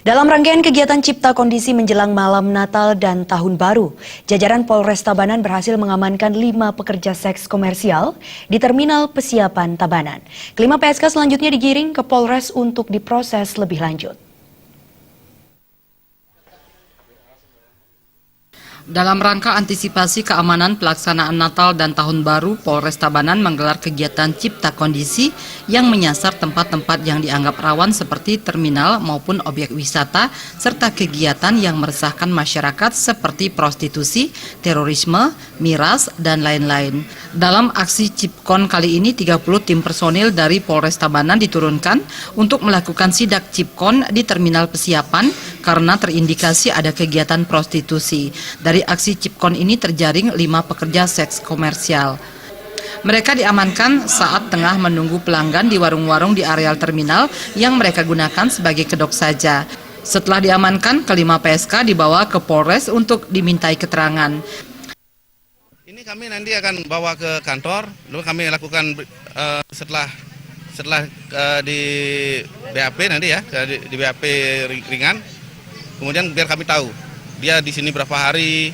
Dalam rangkaian kegiatan Cipta Kondisi menjelang malam Natal dan Tahun Baru, jajaran Polres Tabanan berhasil mengamankan 5 pekerja seks komersial di Terminal Pesiapan Tabanan. Kelima PSK selanjutnya digiring ke Polres untuk diproses lebih lanjut. Dalam rangka antisipasi keamanan pelaksanaan Natal dan Tahun Baru, Polres Tabanan menggelar kegiatan Cipta Kondisi yang menyasar tempat-tempat yang dianggap rawan seperti terminal maupun objek wisata, serta kegiatan yang meresahkan masyarakat seperti prostitusi, terorisme, miras, dan lain-lain. Dalam aksi Cipkon kali ini, 30 tim personil dari Polres Tabanan diturunkan untuk melakukan sidak Cipkon di Terminal Pesiapan karena terindikasi ada kegiatan prostitusi. Dari aksi Cipkon ini terjaring 5 pekerja seks komersial. Mereka diamankan saat tengah menunggu pelanggan di warung-warung di areal terminal yang mereka gunakan sebagai kedok saja. Setelah diamankan, kelima PSK dibawa ke Polres untuk dimintai keterangan. Ini kami nanti akan bawa ke kantor, lalu kami lakukan setelah di BAP nanti ya, di BAP ringan, kemudian biar kami tahu dia di sini berapa hari,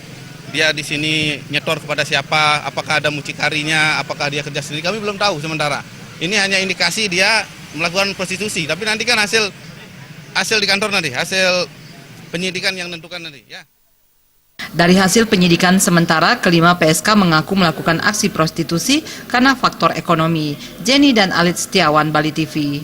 dia di sini nyetor kepada siapa, apakah ada mucikarinya, apakah dia kerja sendiri, kami belum tahu sementara. Ini hanya indikasi dia melakukan prostitusi, tapi nanti kan hasil di kantor nanti, hasil penyidikan yang menentukan nanti ya. Dari hasil penyidikan sementara, kelima PSK mengaku melakukan aksi prostitusi karena faktor ekonomi. Jenny dan Alit Setiawan, Bali TV.